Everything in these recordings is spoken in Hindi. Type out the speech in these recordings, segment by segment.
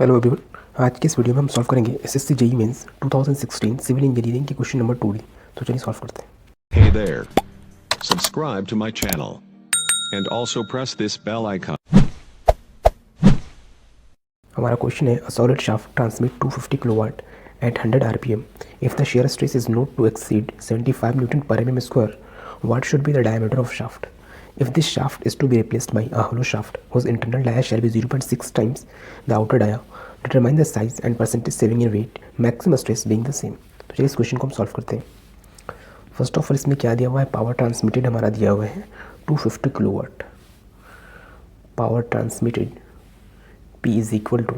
Hello everyone. आज के इस वीडियो में हम सॉल्व करेंगे SSC JEE mains 2016 civil engineering के क्वेश्चन नंबर 2D। तो चलिए सॉल्व करते हैं। Hey there. Subscribe to my channel. And also press this bell icon. हमारा क्वेश्चन है, a solid shaft transmit 250 kilowatt at 100 RPM if the shear stress is not to exceed 75 Newton per mm square. What should be the diameter of shaft? If this shaft is to be replaced by a hollow shaft whose internal dia shall be 0.6 times the outer dia, determine the size and percentage saving in weight, maximum stress being the same. तो चलिए इस क्वेश्चन को हम सॉल्व करते हैं। फर्स्ट ऑफ ऑल इसमें क्या दिया हुआ है, पावर ट्रांसमिटेड हमारा दिया हुआ है 250 kilowatt. Power transmitted P is equal to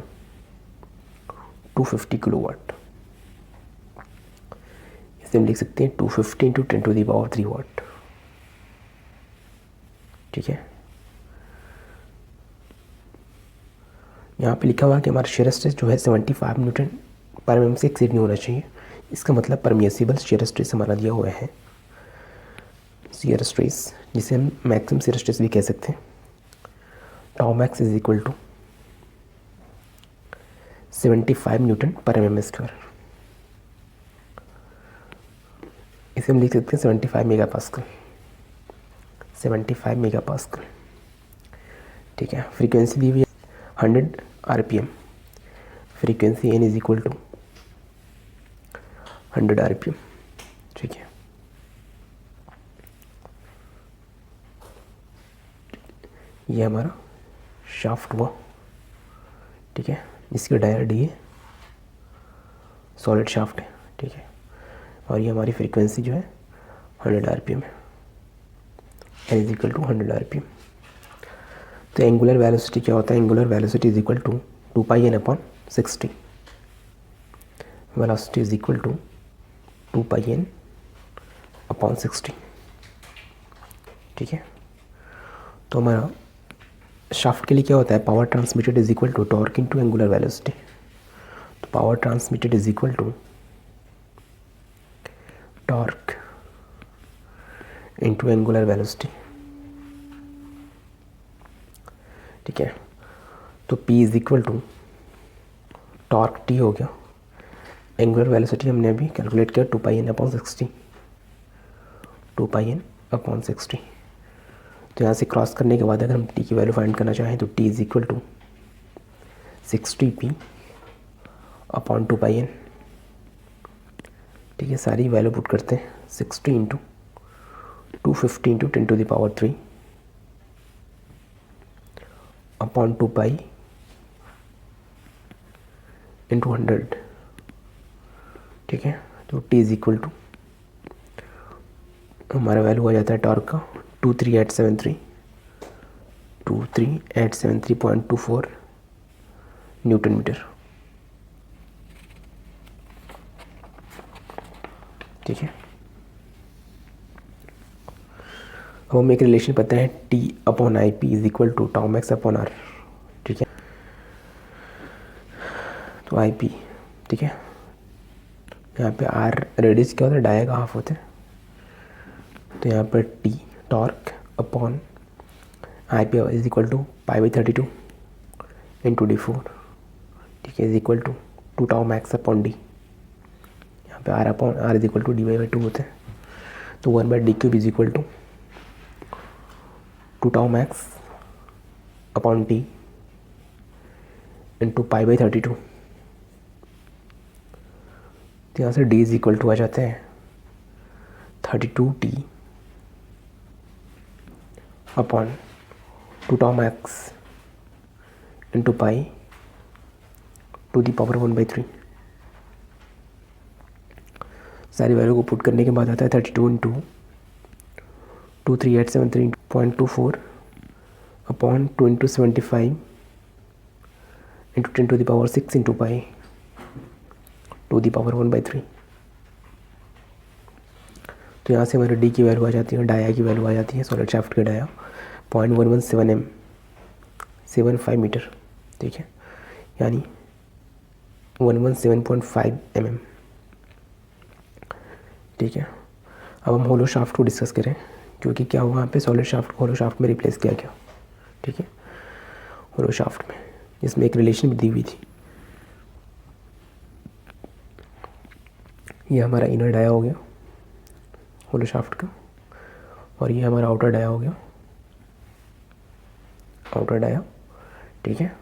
250 kilowatt. इसे हम लिख सकते हैं 250 into 10 to the power 3 watt. ठीक है, यहाँ पे लिखा हुआ है कि हमारा शेयर स्ट्रेस जो है 75 न्यूटन पर एम से एक्सीड नहीं होना चाहिए। इसका मतलब परमिएसिबल शेयर स्ट्रेस हमारा दिया हुआ है शेयर स्ट्रेस, जिसे हम मैक्सिमम शेयर स्ट्रेस भी कह सकते हैं। Tau max is equal to 75 newton per M square. इसे हम लिख सकते हैं 75 मेगापास्कल। 75 मेगापास्कल। ठीक है, फ्रीक्वेंसी दी हुई है 100 RPM. Frequency N is equal to 100 RPM. ठीक है, ये हमारा शाफ्ट हुआ। ठीक है, जिसकी डायर डी है, सॉलिड शाफ्ट है। ठीक है, और ये हमारी फ्रीक्वेंसी जो है 100 आरपीएम है। N is equal to 100 RPM. तो एंगुलर वेलोसिटी क्या होता है? Angular velocity is equal to 2 pi N upon 60। Velocity is equal to 2 pi N upon 60। ठीक है, तो हमारा शाफ्ट के लिए क्या होता है? Power transmitted is equal to torque into angular velocity. तो power transmitted is equal to torque into angular velocity. ठीक है, तो P is equal to torque T हो गया। एंगुलर वेलोसिटी हमने अभी कैलकुलेट किया 2 pi N upon 60। 2 pi N upon 60। तो यहाँ से क्रॉस करने के बाद अगर हम T की वैल्यू फाइंड करना चाहें तो T is equal to 60P upon 2 pi N. ठीक है, सारी वैल्यू पुट करते हैं। 60 into 250 into 10 to the power 3 upon 2 pi into 100। ठीक है, तो T इज इक्वल टू हमारा वैल्यू आ जाता है टॉर्क का 23873.24 न्यूटन मीटर। ठीक है, अब हमें एक रिलेशन पता है T upon I P is equal to tau max upon R. ठीक है, तो आई पी, ठीक है, यहाँ पे आर रेडियस क्या होता है? डाया का हाफ होता है। तो यहाँ पर T torque upon I P is equal to π/32 into d4। ठीक है, is equal to 2 tau max upon D. यहाँ पे R upon R is equal to dy/2 होता है। तो 1/d³ is equal to 2 tau max upon T into π/32। तो यहाँ से d इज इक्वल टू आ जाते हैं 32T upon 2 tau max into pi to the power 1/3। सारी वैल्यू को पुट करने के बाद आता है 32 into 23873.24 upon 2 into 75 into 10 to the power 6 into pi to the power 1/3। तो यहाँ से हमारे डी की वैल्यू आ जाती है, डाया की वैल्यू आ जाती है, सॉलिड शाफ्ट का डाया 0.117 m 75 मीटर। ठीक है, यानी 117.5 mm। ठीक है, अब हम होलो शाफ्ट को डिस्कस करें, क्योंकि क्या हुआ यहाँ पे सॉलिड शाफ्ट को होलो शाफ्ट में रिप्लेस किया गया। ठीक है, होलो शाफ्ट में, इसमें एक रिलेशन भी दी हुई थी ये हमारा इनर डाया हो गया होलो शाफ्ट का, और ये हमारा आउटर डाया हो गया, आउटर डाया, ठीक है।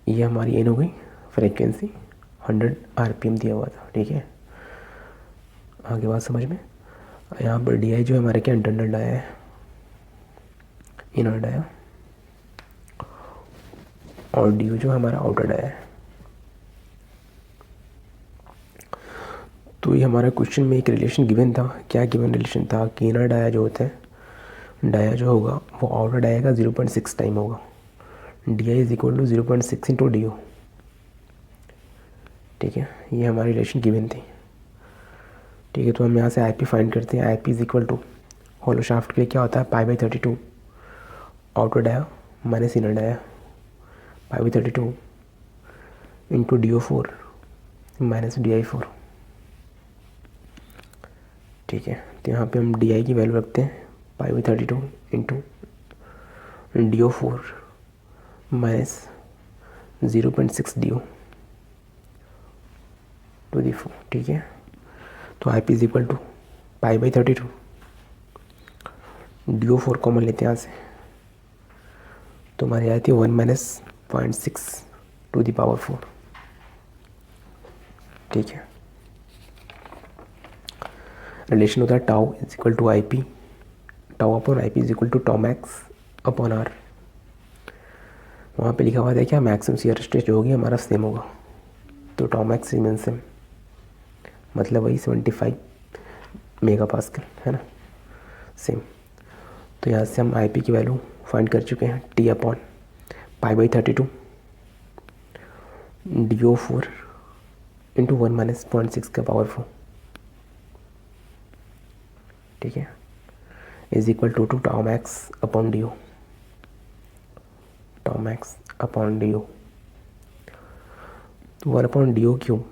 ये हमारी एन हो गई, फ्रीक्वेंसी 100 आरपीएम दिया हुआ था, ठीक है। आगे बात समझ में। यहाँ पर डी आई जो हमारे क्या इंटरनल डाया है, इनर डाया, और डी यू जो हमारा आउटर डाया है। तो ये हमारा क्वेश्चन में एक रिलेशन गिवन था। क्या गिवन रिलेशन था कि इनर डाया जो होता है, डाया जो होगा वो आउटर डाया का 0.6 टाइम होगा। D I is equal to 0.6 into D U, ठीक है। ये हमारी रिलेशन गिवन थी, ठीक है। तो हम यहाँ से आई पी फाइंड करते हैं। I P is equal to hollow shaft के लिए क्या होता है, π/32 outer dia minus inner dia, π/32 into DO4 minus DI4, ठीक है। तो यहाँ पे हम DI की वैल्यू रखते हैं π/32 into DO4 minus 0.6 DO to the 4, ठीक है। तो I P is equal to π/32, DO4 common लेते हैं यहाँ से, तो हमारी आई थी 1 माइनस 0.6 टू दी पावर 4, ठीक है। रिलेशन होता है tau is equal to I P, tau upon I P is equal to tau max upon R. वहाँ पे लिखा हुआ था क्या, मैक्सिमम शियर स्ट्रेस जो होगी हमारा सेम होगा, तो टाउ मैक्स रिमेन सेम, मतलब वही 75 मेगा पास्कल है ना, सेम। तो यहाँ से हम आई पी की वैल्यू फाइंड कर चुके हैं, T upon π/32 DO4 into 1 minus 0.6 का पावर 4, ठीक है, is equal to tau max upon D O, tau max upon D O, तो 1 upon D O cube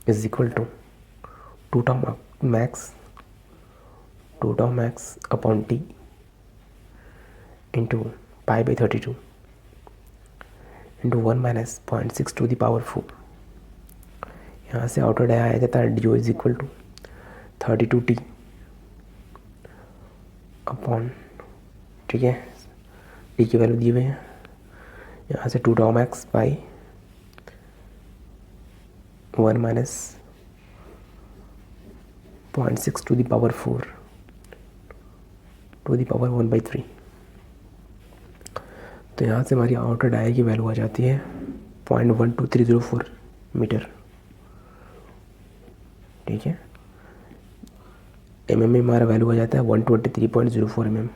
is equal to 2 tau max upon T into π/32 into 1 minus 0.6 to the power 4। यहाँ से आउटर डाया आ जाता है D O is equal to 32T upon, ठीक है, टी की वैल्यू दिए हुए हैं, यहाँ से 2 tau max by 1 minus 0.6 to the power 4 to the power 1/3। तो यहाँ से हमारी आउटर डाया की वैल्यू आ जाती है 0.12304 मीटर, ठीक है। में हमारा वैल्यू आ जाता है 123.04 mm।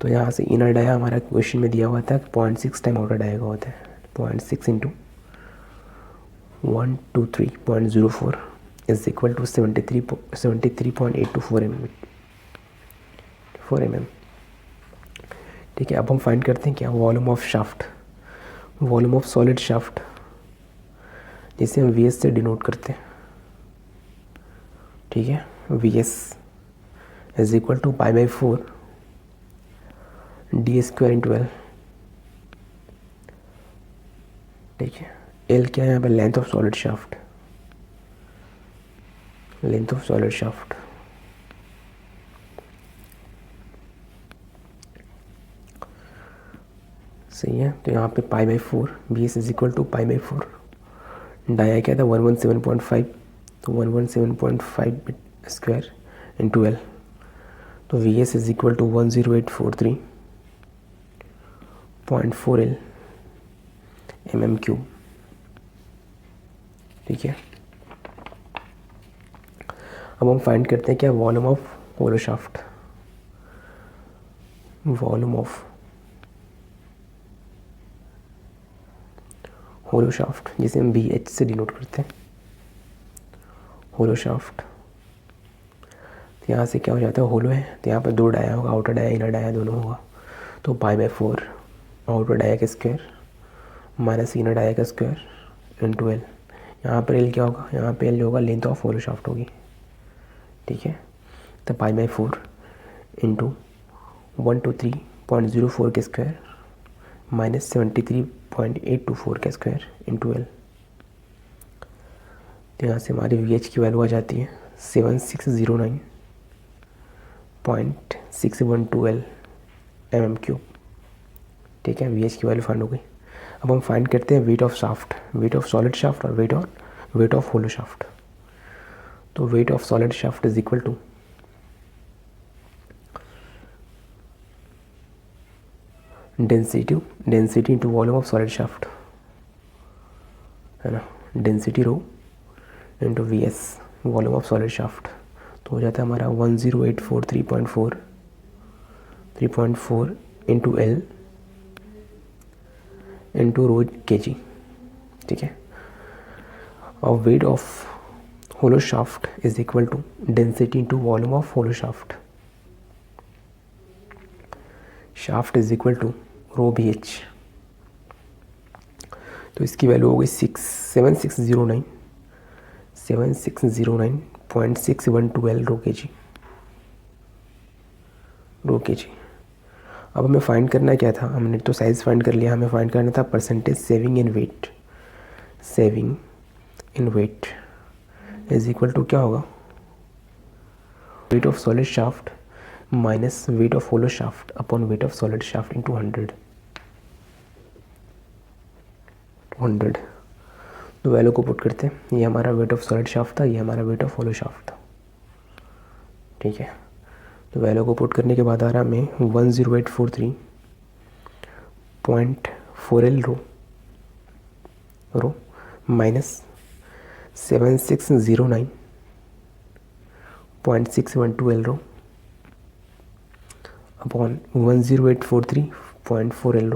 तो यहाँ से इनर डाया हमारा क्वेश्चन में दिया हुआ था 0.6 टाइम आउटर डाया का होता है, 0.6 into 123.04 is equal to 73.824 mm, ठीक है। अब हम फाइंड करते हैं क्या, volume of shaft, volume of solid shaft, जिसे हम VS से डिनोट करते हैं, ठीक है। VS is equal to π/4 D² into L, ठीक है। L क्या है यहाँ पर, length of solid shaft, length of solid shaft, सही है। तो यहाँ पे π/4 VS is equal to π/4, dia क्या था 117.5, तो 117.5 स्क्वायर इंटू L, तो VS is equal to 10843.4 L mm3, ठीक है। अब हम फाइंड करते हैं क्या, volume of hollow shaft, volume of hollow shaft, जिसे हम BH से डिनोट करते हैं, होलो शाफ्ट। तो यहाँ से क्या हो जाता है, होलो है तो यहाँ पर 2 डाया होगा, आउटर डाया इनर डाया दोनों होगा, तो π/4 आउटर डाया का स्क्वायर माइनस इनर डाया का स्क्वायर इंटू L। यहाँ पर L क्या होगा, यहाँ पे L जो होगा लेंथ ऑफ होलो शाफ्ट होगी, ठीक है। तो π/4 इंटू 123.04 के स्क्वायर माइनस 73.824 का स्क्वायर इंटू L, तो यहाँ से हमारी वी एच की वैल्यू आ जाती है 7609.612 mm3। ठीक है, वी एच की वैल्यू फाइंड हो गई। अब हम फाइंड करते हैं weight of shaft, weight of solid shaft और वेट ऑफ होलो शाफ्ट। तो weight of solid shaft is equal to density into volume of solid shaft, है ना, density rho into V S volume of solid shaft. तो हो जाता है हमारा 10843.4 इंटू एल इंटू रो के जी। ठीक है, और weight of hollow shaft is equal to density into volume of hollow shaft is equal to rho B H. तो इसकी वैल्यू हो गई 7609.612 रो के जी। अब हमें फाइंड करना क्या था, हमने तो साइज़ फाइंड कर लिया, हमें फाइंड करना था percentage saving in weight is equal to क्या होगा, weight of solid shaft minus weight of hollow shaft upon weight of solid shaft into 100। तो वैल्यू को पुट करते हैं, ये हमारा वेट ऑफ सॉलिड शाफ्ट था, ये हमारा वेट ऑफ होलो शाफ्ट था। ठीक है, तो वैल्यू को पुट करने के बाद आ रहा हमें 10843.4 L rho minus 7609.612 L rho upon 10843.4 L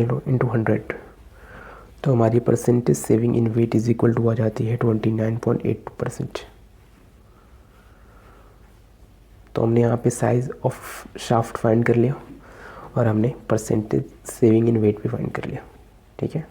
rho into 100। तो हमारी percentage saving in weight is equal to आ जाती है 29.82%। तो हमने यहाँ पे साइज़ ऑफ शाफ्ट फाइंड कर लिया और हमने परसेंटेज सेविंग इन वेट भी फाइंड कर लिया। ठीक है।